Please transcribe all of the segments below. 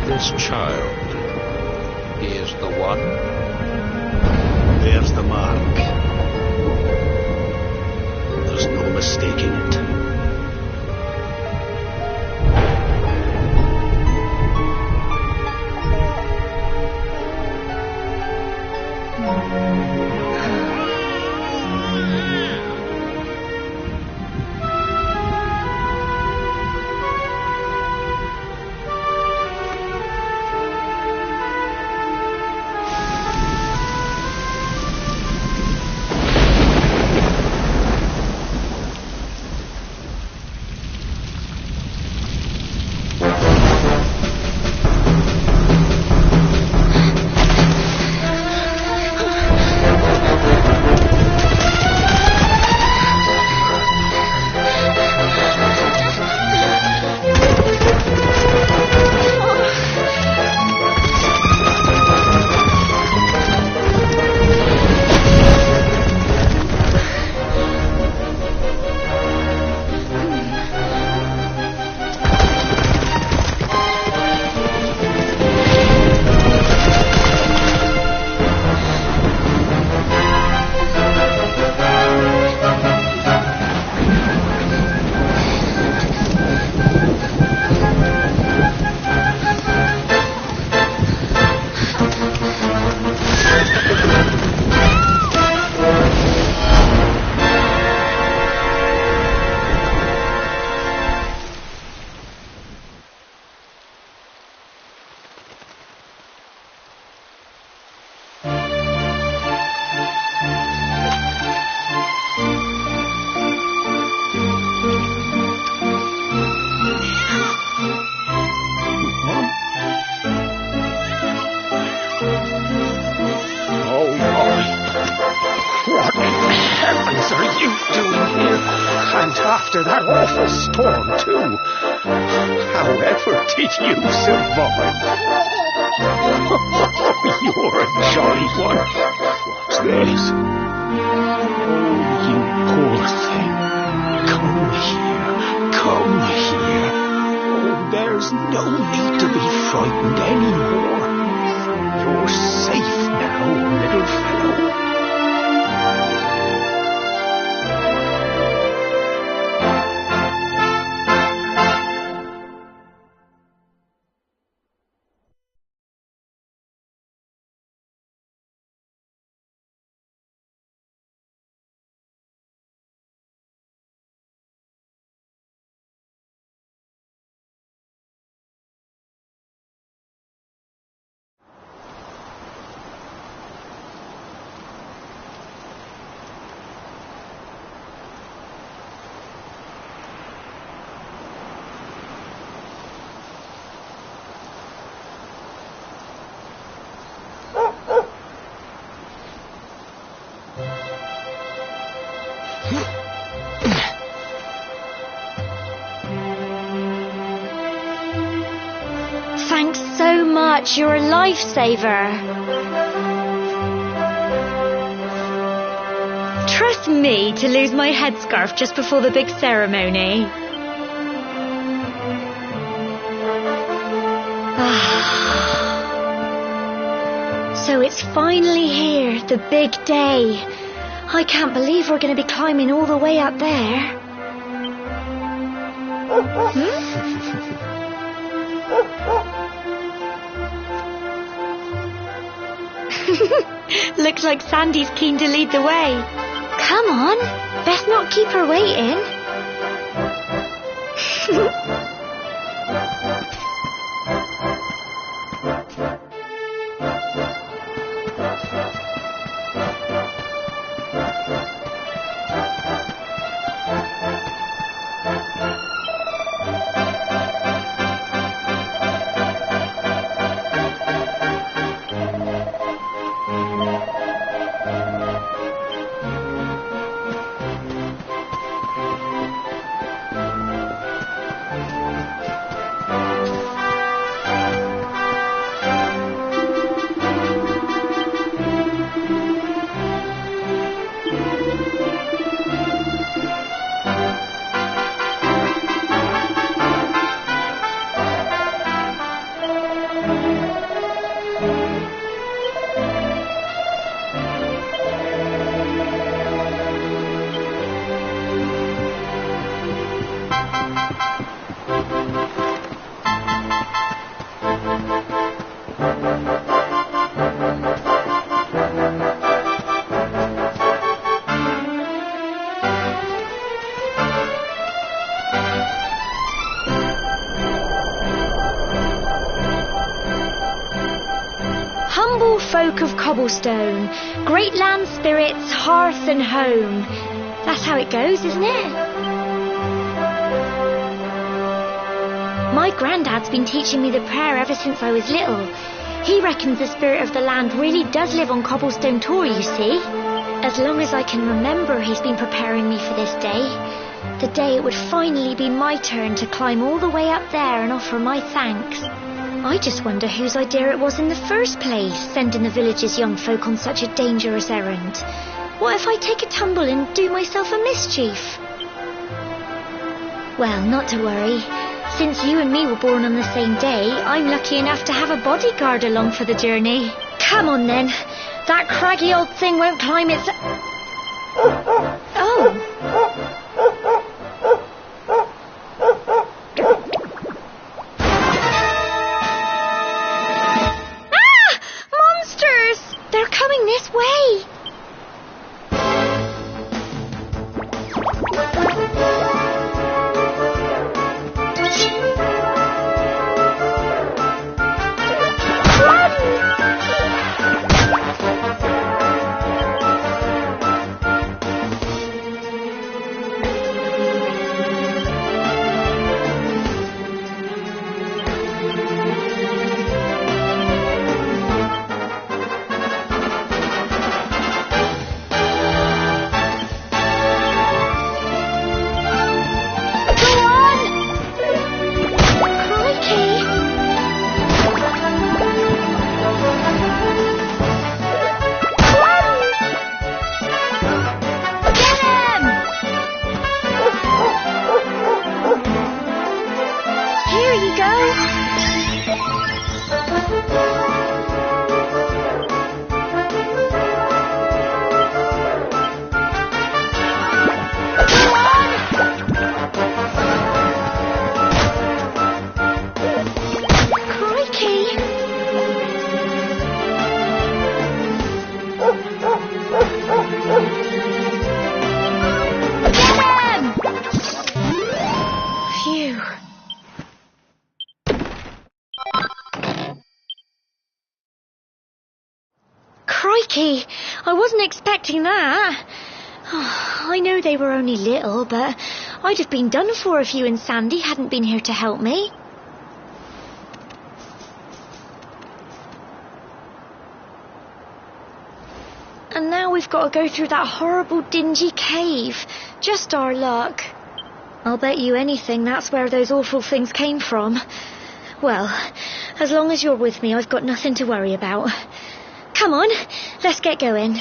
This child is the one. There's the mark. There's no mistaking it. After that awful storm, too. However did you survive? You're a jolly one. What's this? Oh, you poor thing. Come here. Come here. Oh, there's no need to be frightened anymore. You're safe now, little fellow. Thanks so much, you're a lifesaver. Trust me to lose my headscarf just before the big ceremony. So it's finally here, the big day. I can't believe we're going to be climbing all the way up there. Looks like Sandy's keen to lead the way. Come on, best not keep her waiting. Humble folk of cobblestone, great land spirits, hearth and home. That's how it goes, isn't it? My granddad's been teaching me the prayer ever since I was little. He reckons the spirit of the land really does live on Cobblestone Tor, you see. As long as I can remember, he's been preparing me for this day. The day it would finally be my turn to climb all the way up there and offer my thanks. I just wonder whose idea it was in the first place, sending the village's young folk on such a dangerous errand. What if I take a tumble and do myself a mischief? Well, not to worry. Since you and me were born on the same day, I'm lucky enough to have a bodyguard along for the journey. Come on then. That craggy old thing won't climb its... Oh! This way. Crikey, I wasn't expecting that. Oh, I know they were only little, but I'd have been done for if you and Sandy hadn't been here to help me. And now we've we've got to go through that horrible dingy cave. Just our luck. I'll bet you anything that's where those awful things came from. Well, as long as you're with me, I've got nothing to worry about. Come on, let's get going.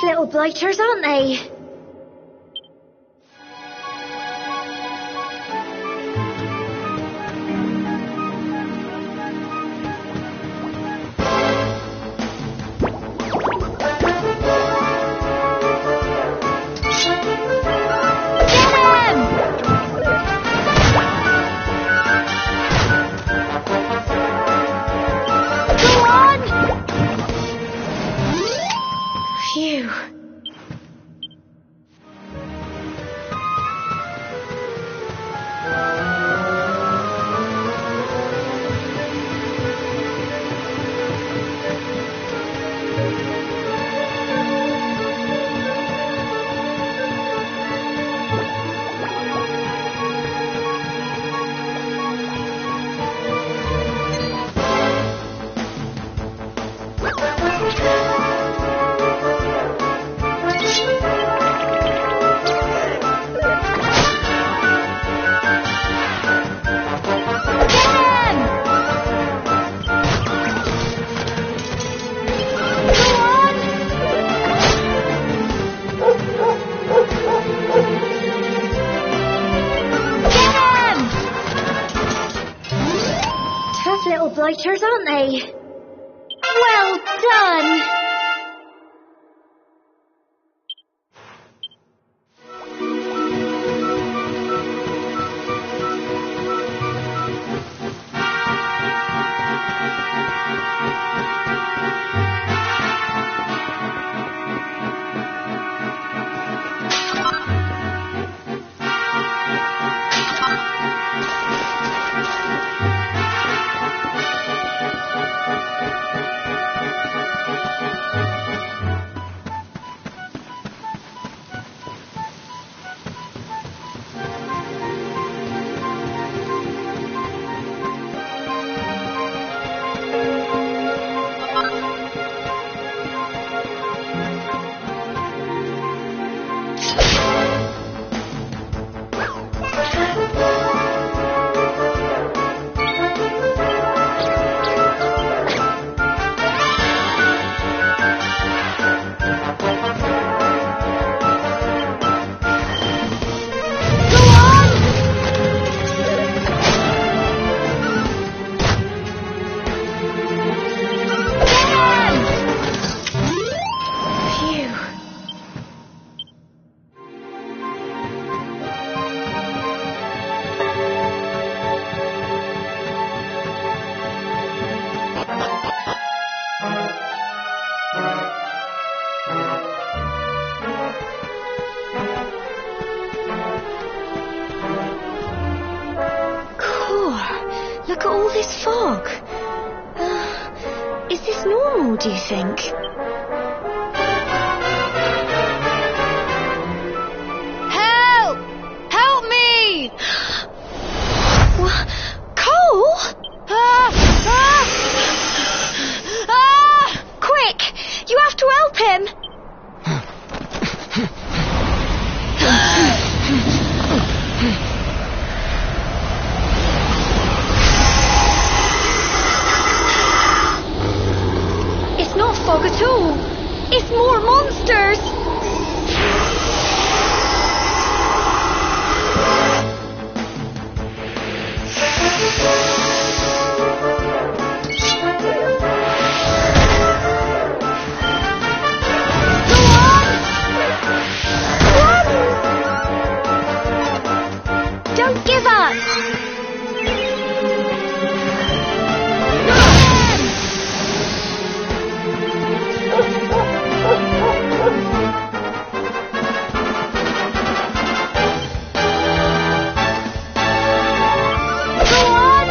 Little blighters, aren't they? Blighters, aren't they? Well done! Look at all this fog. Is this normal, do you think? Help! Help me! What? Cole? Quick! You have to help him! It's not fog at all. It's more monsters. Don't give up! Go on!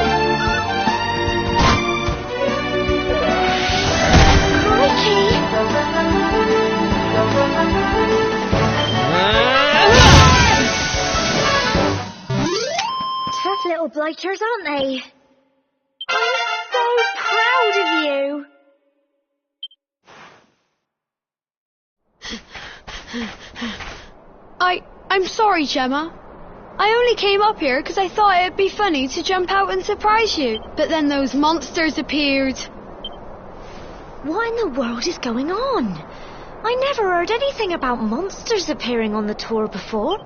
Tough little blighters, aren't they? I'm so proud of you. I'm sorry, Gemma. I only came up here because I thought it'd be funny to jump out and surprise you. But then those monsters appeared. What in the world is going on? I never heard anything about monsters appearing on the tour before.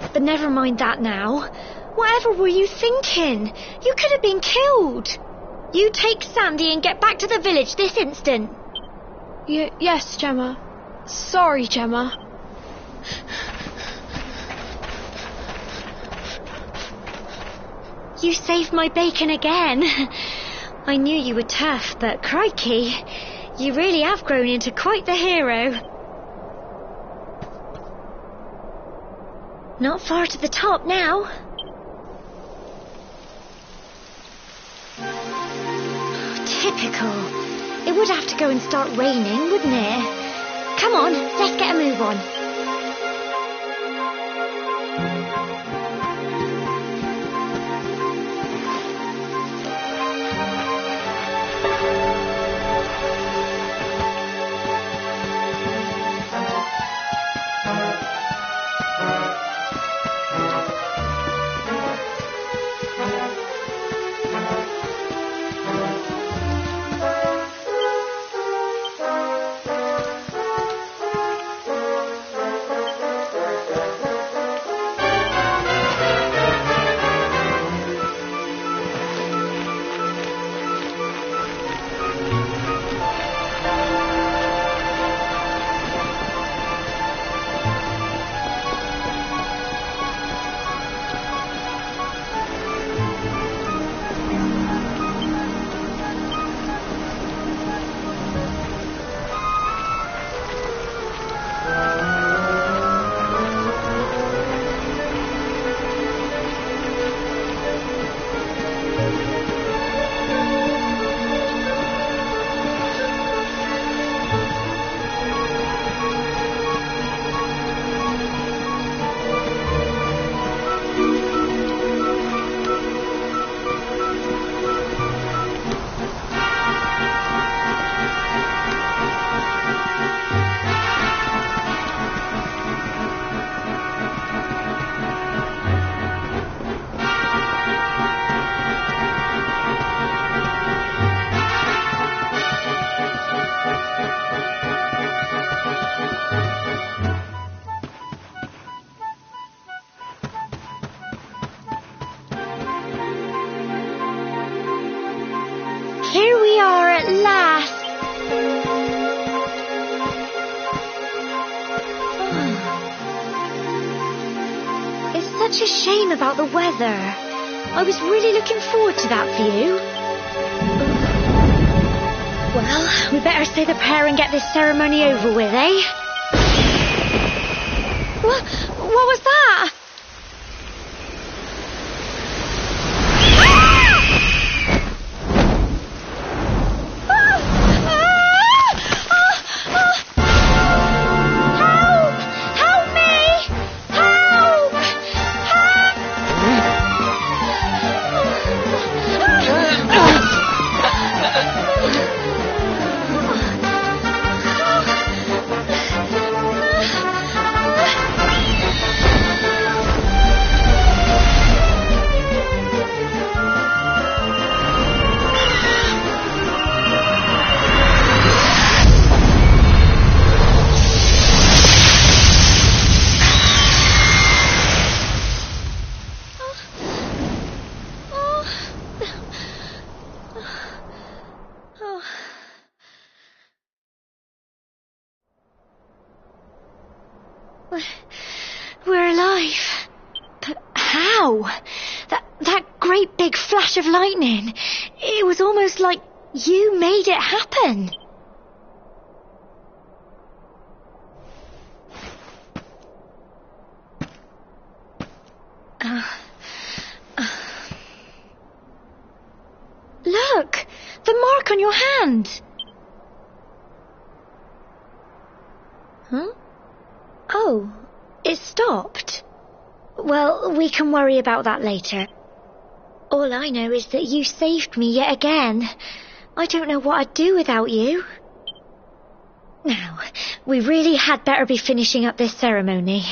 But never mind that now. Whatever were you thinking? You could have been killed. You take Sandy and get back to the village this instant. Yes, Gemma. Sorry, Gemma. You saved my bacon again. I knew you were tough, but crikey, you really have grown into quite the hero. Not far to the top now. Typical. It would have to go and start raining, wouldn't it? Come on, let's get a move on. Here we are at last. It's such a shame about the weather. I was really looking forward to that view. Well, we better say the prayer and get this ceremony over with, eh? What was that? Ah! We're alive. But how? That great big flash of lightning. It was almost like you made it happen. Look! The mark on your hand! Huh? Oh, it stopped. Well, we can worry about that later. All I know is that you saved me yet again. I don't know what I'd do without you. Now, we really had better be finishing up this ceremony.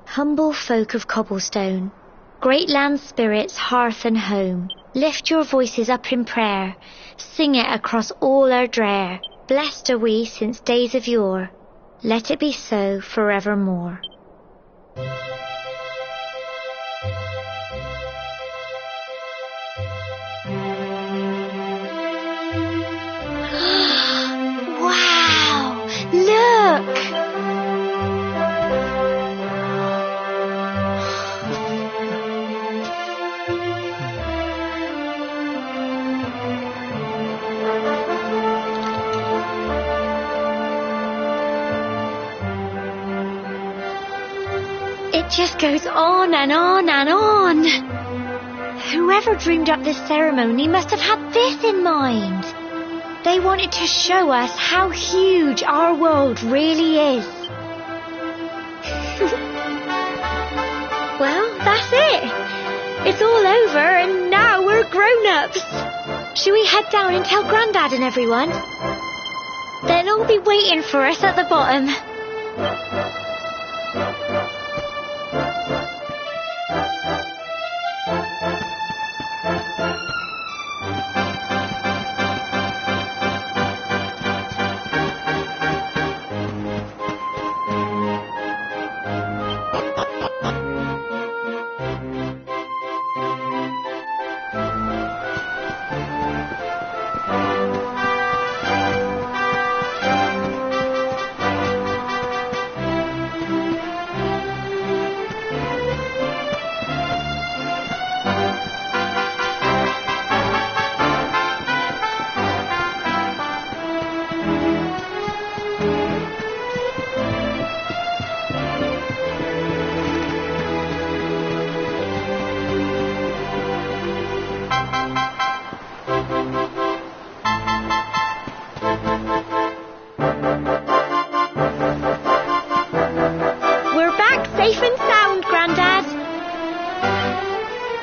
Humble folk of cobblestone, great land spirits, hearth and home, lift your voices up in prayer, sing it across all our drear. Blessed are we since days of yore, let it be so forevermore. Wow! Look! It just goes on and on and on. Whoever dreamed up this ceremony must have had this in mind. They wanted to show us how huge our world really is. Well, that's it. It's all over and now we're grown-ups. Shall we head down and tell Grandad and everyone? They'll all be waiting for us at the bottom.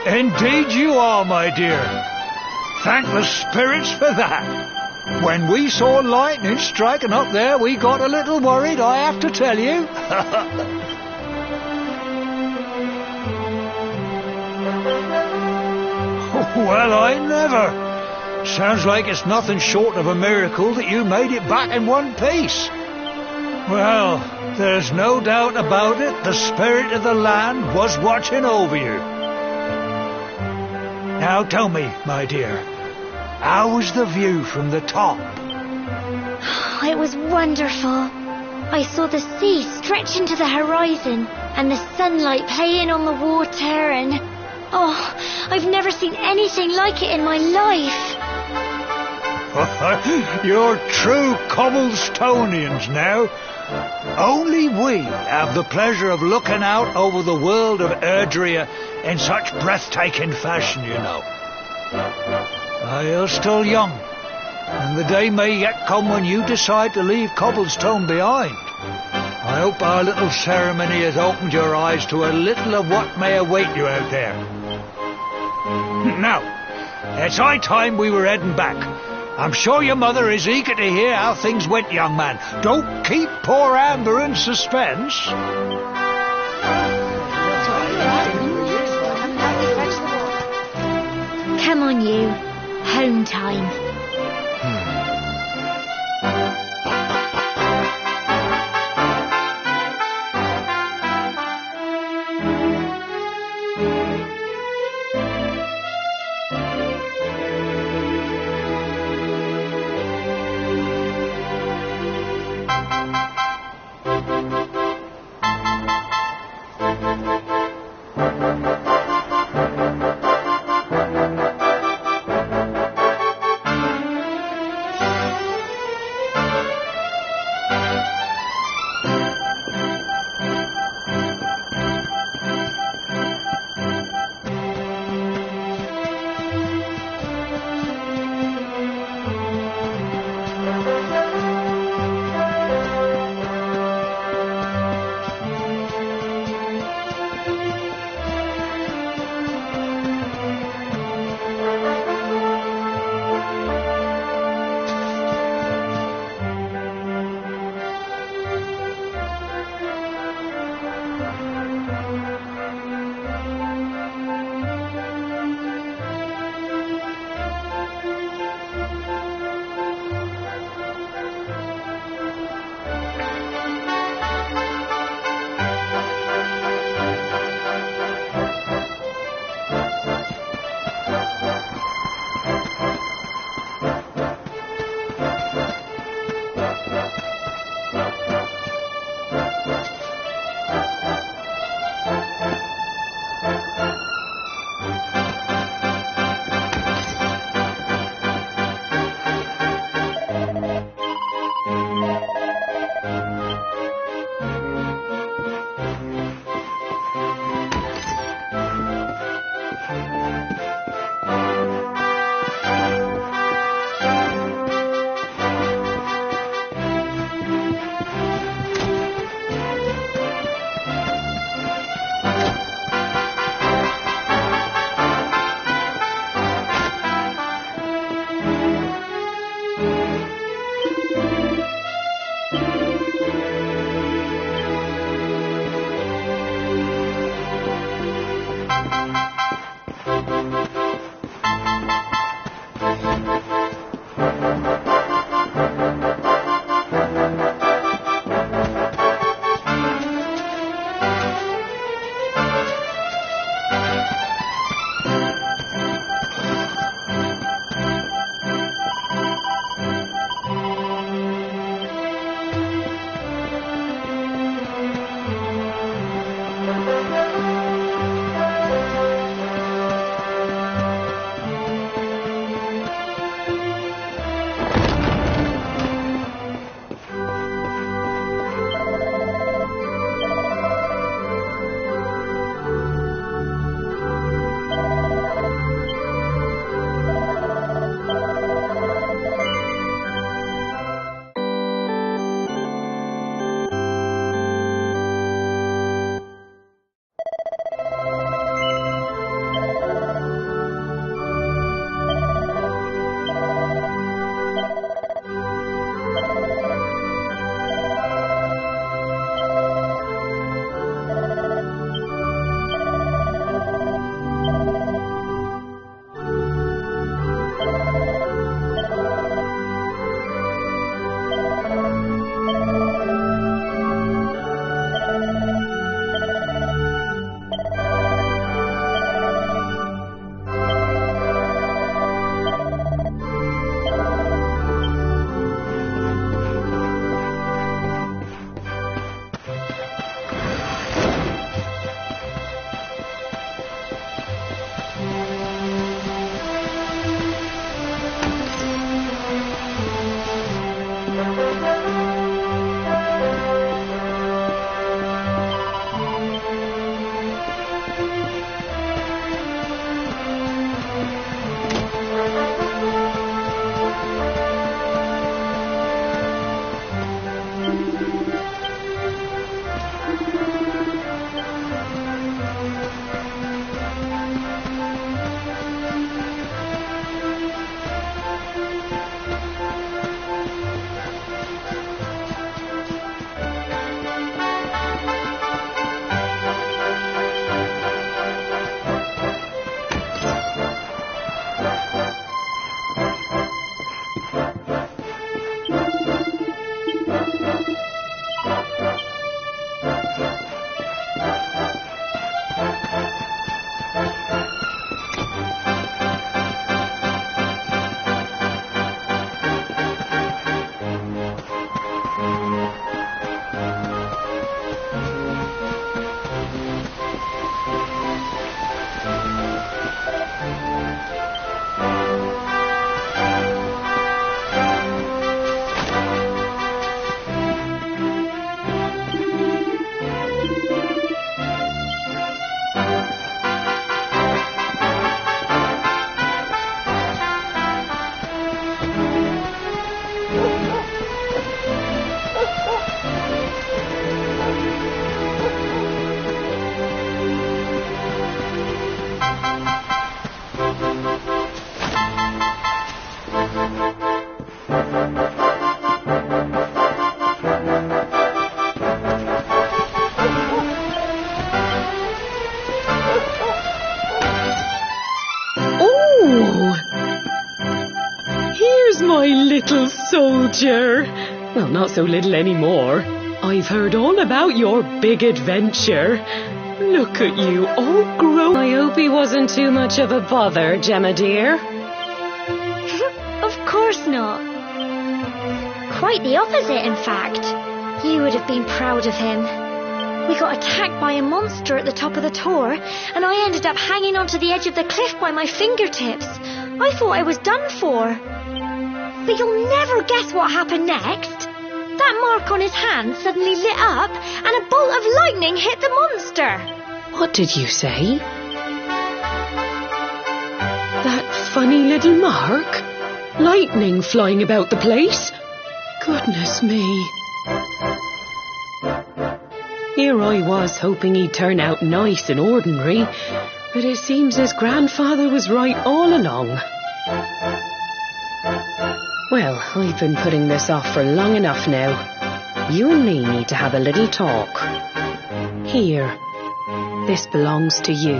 Indeed you are, my dear. Thank the spirits for that. When we saw lightning striking up there, we got a little worried, I have to tell you. Well, I never. Sounds like it's nothing short of a miracle that you made it back in one piece. Well, there's no doubt about it, the spirit of the land was watching over you. Now tell me, my dear, how was the view from the top? It was wonderful. I saw the sea stretch into the horizon and the sunlight playing on the water and... oh, I've never seen anything like it in my life. You're true Cobblestonians now. Only we have the pleasure of looking out over the world of Erdrea in such breathtaking fashion, you know. You're still young, and the day may yet come when you decide to leave Cobblestone behind. I hope our little ceremony has opened your eyes to a little of what may await you out there. Now, it's high time we were heading back. I'm sure your mother is eager to hear how things went, young man. Don't keep poor Amber in suspense. Come on, you. Home time. little soldier. Well, not so little anymore. I've heard all about your big adventure. Look at you, all grown. I hope he wasn't too much of a bother, Gemma dear. Of course not. Quite the opposite, in fact. You would have been proud of him. We got attacked by a monster at the top of the tor, and I ended up hanging onto the edge of the cliff by my fingertips. I thought I was done for. But you'll never guess what happened next. That mark on his hand suddenly lit up, and a bolt of lightning hit the monster. What did you say? That funny little mark? Lightning flying about the place? Goodness me. Here I was hoping he'd turn out nice and ordinary, but it seems his grandfather was right all along. Well, I've been putting this off for long enough now. You and me need to have a little talk. Here, this belongs to you.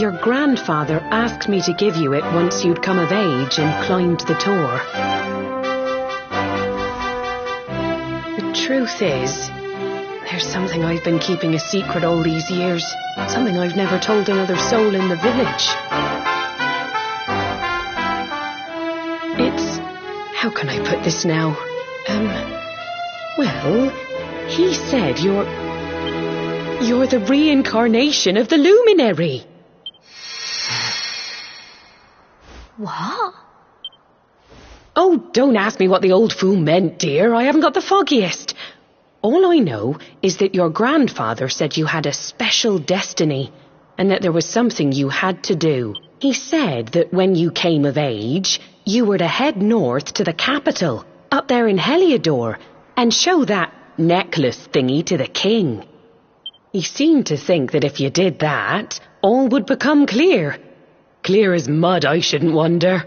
Your grandfather asked me to give you it once you'd come of age and climbed the tor. The truth is, there's something I've been keeping a secret all these years. Something I've never told another soul in the village. It's... how can I put this now? Well, he said you're the reincarnation of the luminary. What? Oh, don't ask me what the old fool meant, dear. I haven't got the foggiest. All I know is that your grandfather said you had a special destiny and that there was something you had to do. He said that when you came of age, you were to head north to the capital, up there in Heliodor, and show that necklace thingy to the king. He seemed to think that if you did that, all would become clear. Clear as mud, I shouldn't wonder.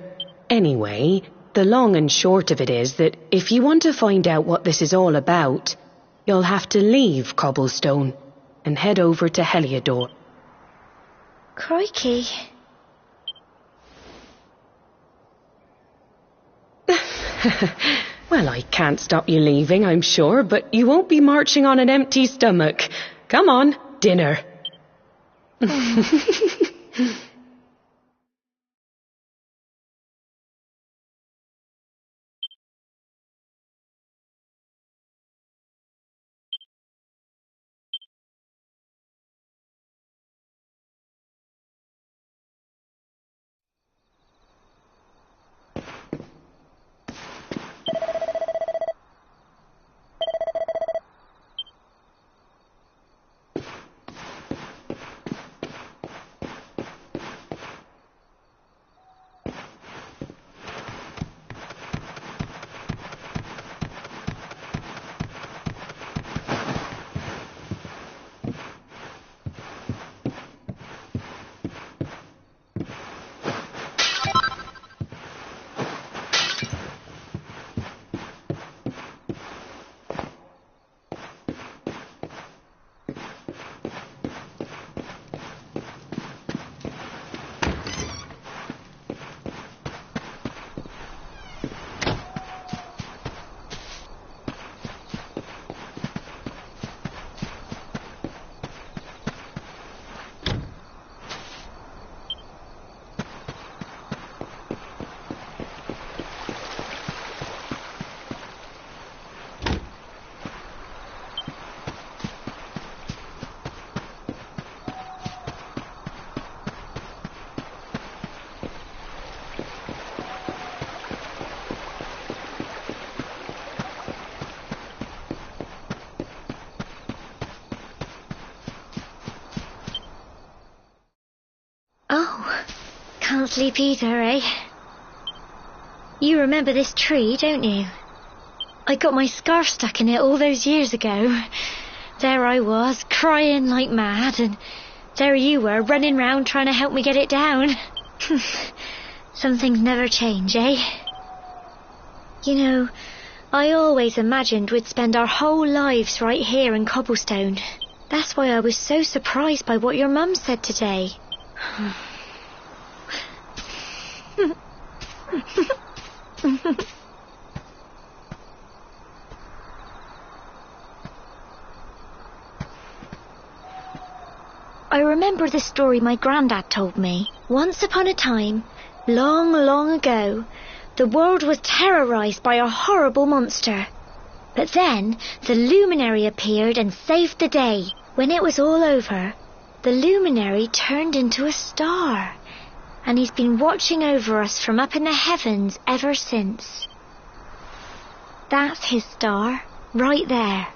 Anyway, the long and short of it is that if you want to find out what this is all about, you'll have to leave Cobblestone and head over to Heliodor. Crikey. Well, I can't stop you leaving, I'm sure, but you won't be marching on an empty stomach. Come on, dinner. Can't sleep either, eh? You remember this tree, don't you? I got my scarf stuck in it all those years ago. There I was, crying like mad, and there you were, running round trying to help me get it down. Some things never change, eh? You know, I always imagined we'd spend our whole lives right here in Cobblestone. That's why I was so surprised by what your mum said today. I remember the story my granddad told me. Once upon a time, long, long ago, the world was terrorised by a horrible monster. But then the luminary appeared and saved the day. When it was all over, the luminary turned into a star. And he's been watching over us from up in the heavens ever since. That's his star, right there.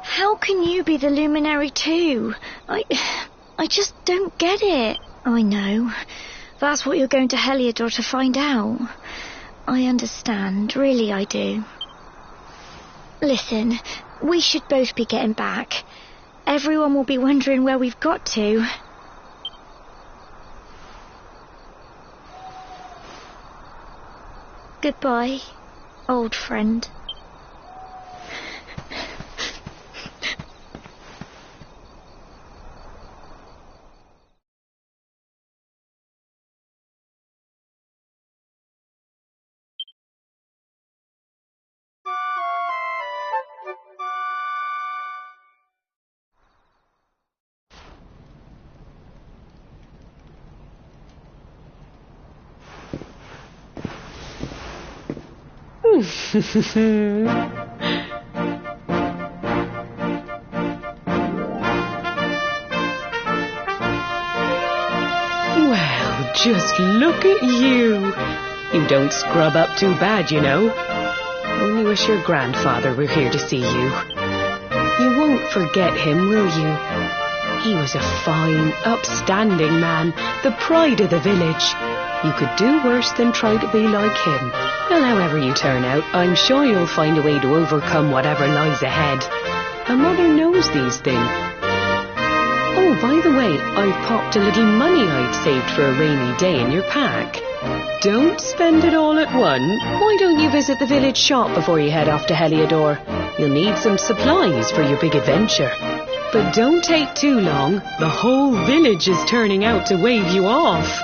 How can you be the luminary too? I just don't get it. I know. That's what you're going to Heliodor to find out. I understand, really I do. Listen, we should both be getting back. Everyone will be wondering where we've got to. Goodbye, old friend. Well, just look at you. You don't scrub up too bad, you know. Only wish your grandfather were here to see you. You won't forget him, will you? He was a fine, upstanding man, the pride of the village. You could do worse than try to be like him. Well, however you turn out, I'm sure you'll find a way to overcome whatever lies ahead. A mother knows these things. Oh, by the way, I popped a little money I'd saved for a rainy day in your pack. Don't spend it all at once. Why don't you visit the village shop before you head off to Heliodor? You'll need some supplies for your big adventure. But don't take too long. The whole village is turning out to wave you off.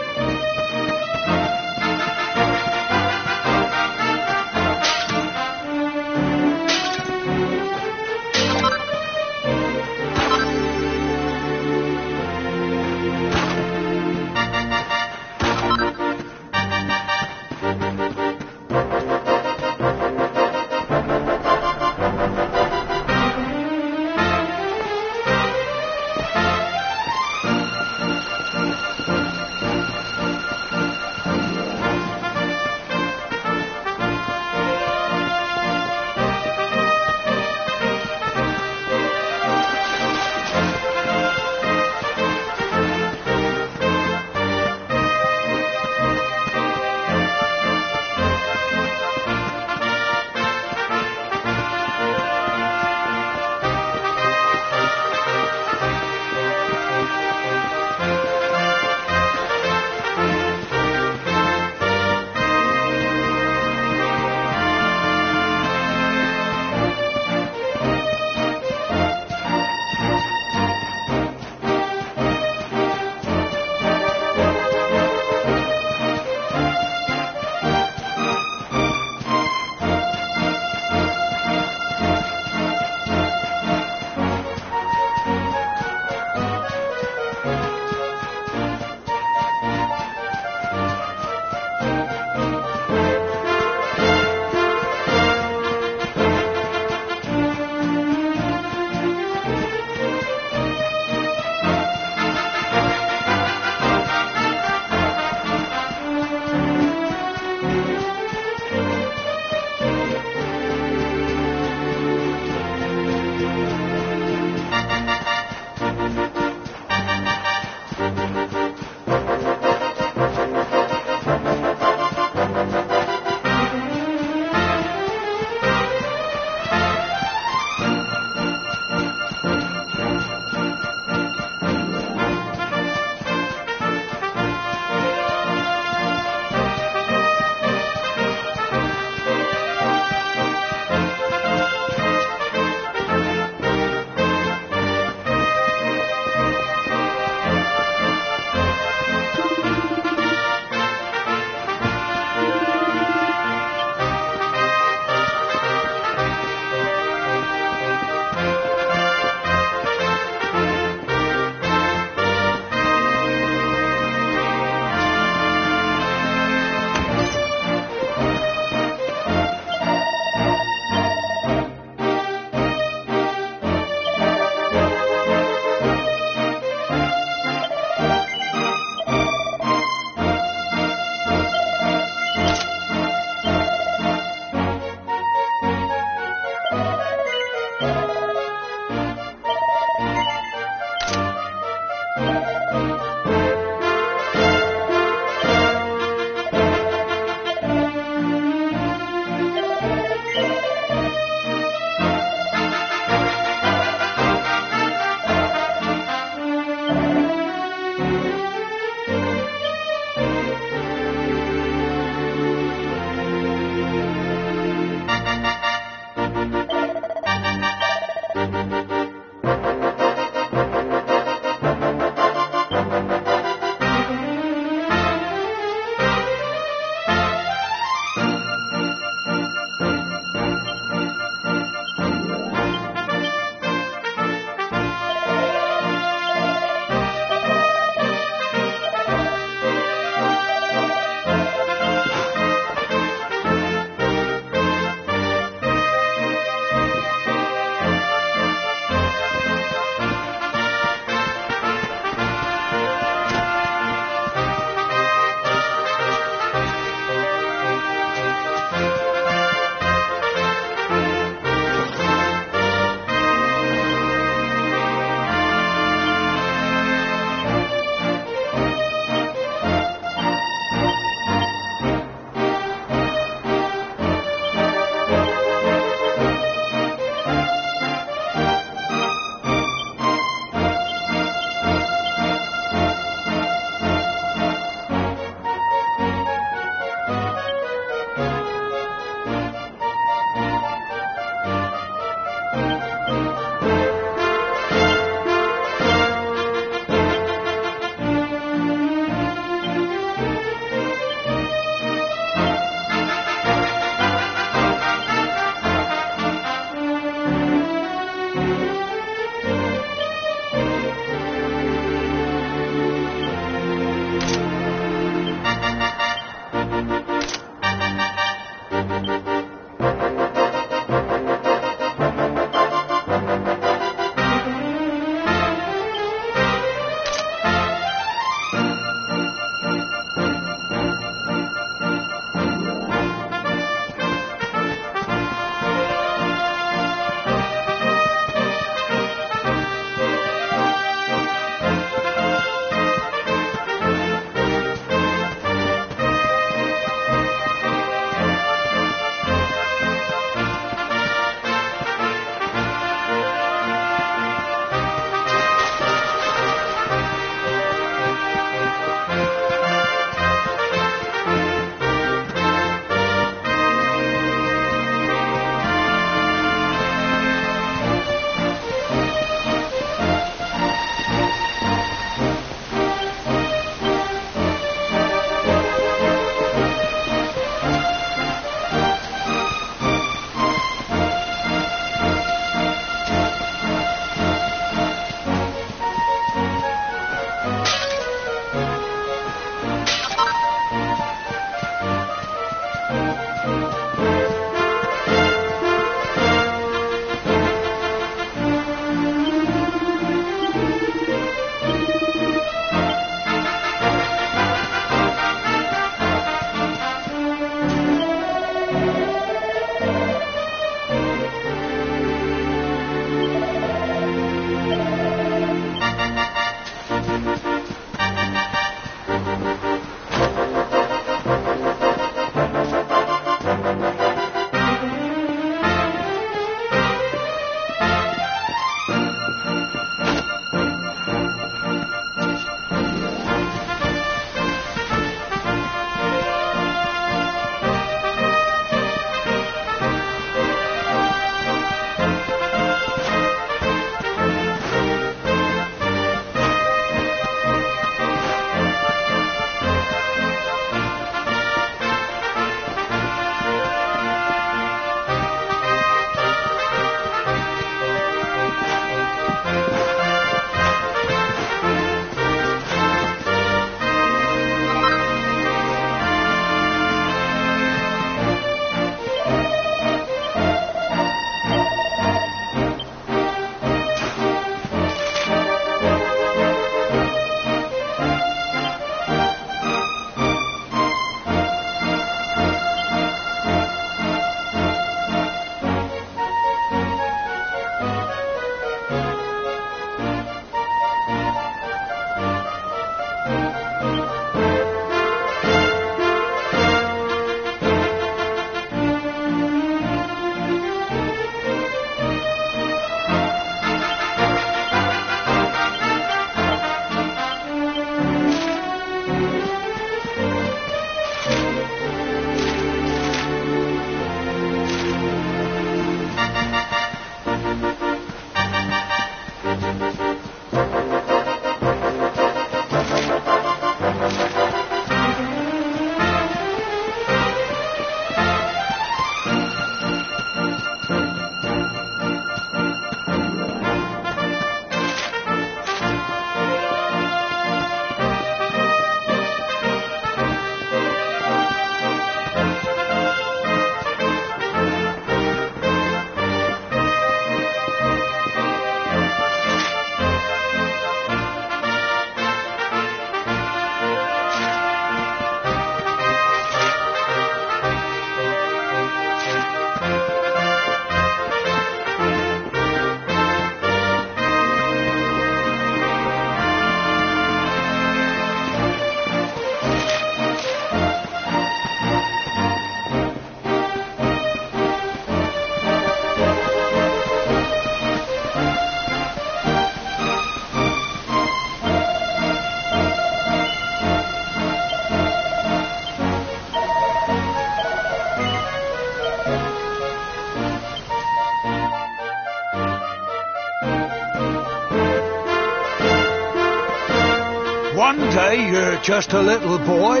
One day you're just a little boy,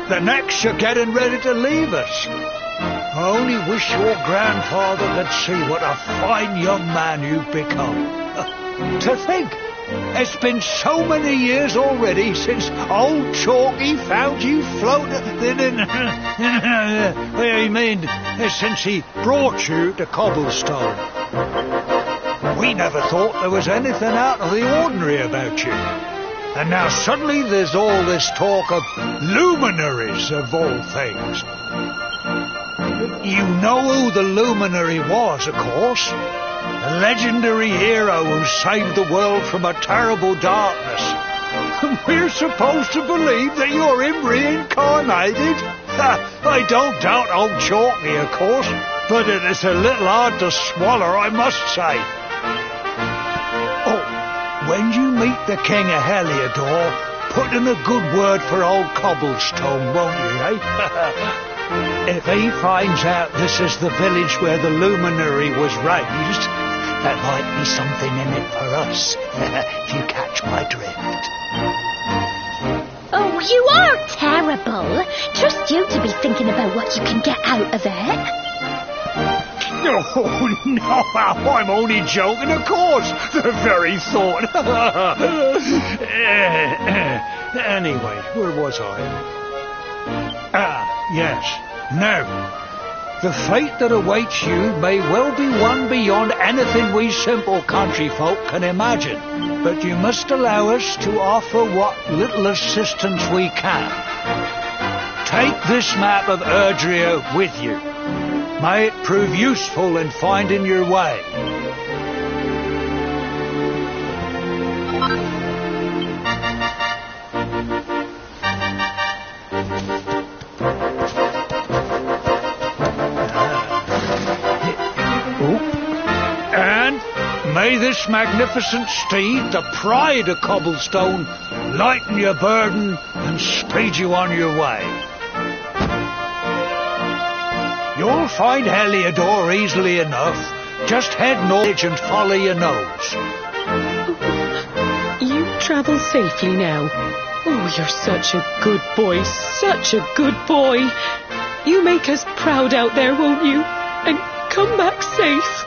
the next you're getting ready to leave us. I only wish your grandfather could see what a fine young man you've become. To think, it's been so many years already since old Chalky found you floating in... I mean, since he brought you to Cobblestone. We never thought there was anything out of the ordinary about you. And now suddenly there's all this talk of luminaries of all things. You know who the luminary was, of course. A legendary hero who saved the world from a terrible darkness. And we're supposed to believe that you're him reincarnated? I don't doubt old Chalky, of course, but it is a little hard to swallow, I must say. Oh, when you meet the King of Heliodor, put in a good word for old Cobblestone, won't you, eh? If he finds out this is the village where the luminary was raised, there might be something in it for us, if you catch my drift. Oh, you are terrible. Trust you to be thinking about what you can get out of it. Oh, no, I'm only joking, of course. The very thought. Anyway, where was I? Yes. Now, the fate that awaits you may well be one beyond anything we simple country folk can imagine. But you must allow us to offer what little assistance we can. Take this map of Erdrea with you. May it prove useful in finding your way. May this magnificent steed, the pride of Cobblestone, lighten your burden and speed you on your way. You'll find Heliodor easily enough. Just head north and follow your nose. You travel safely now. Oh, you're such a good boy, such a good boy. You make us proud out there, won't you? And come back safe.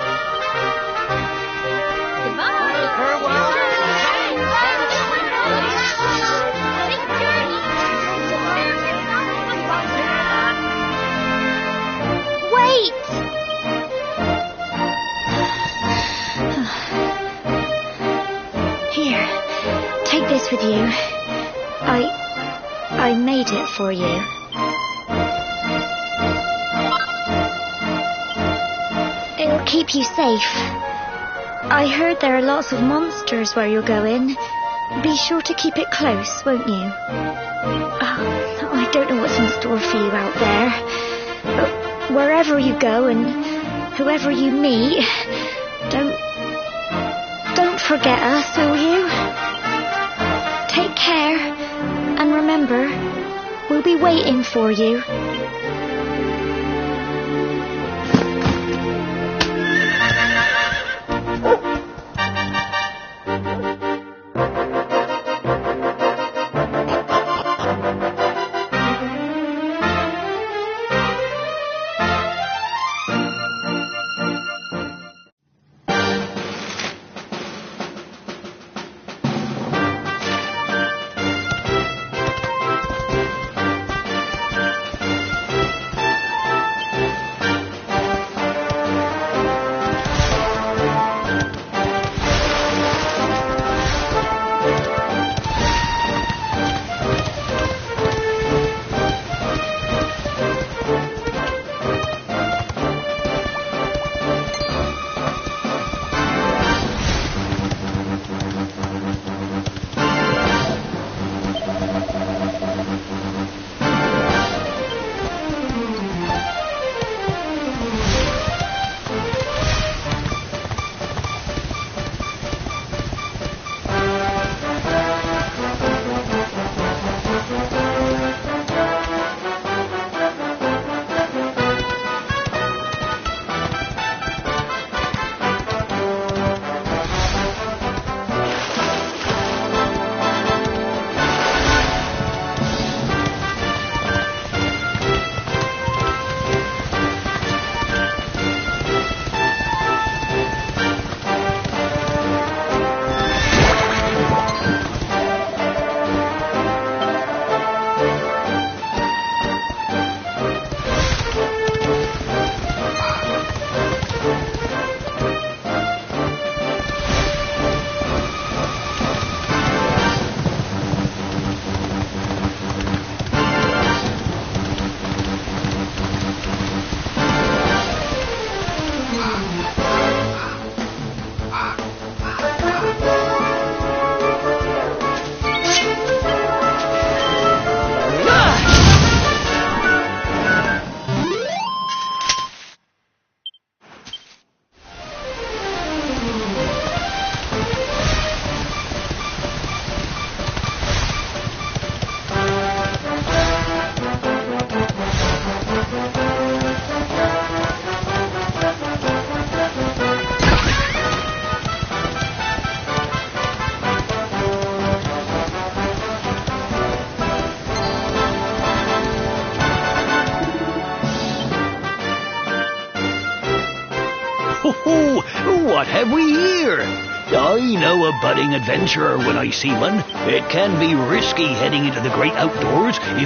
With you. I made it for you. It'll keep you safe. I heard there are lots of monsters where you're going. Be sure to keep it close, won't you? I don't know what's in store for you out there. But wherever you go and whoever you meet, don't forget us, will you? Take care, and remember, we'll be waiting for you. what have we here? I know a budding adventurer when I see one. It can be risky heading into the great outdoors if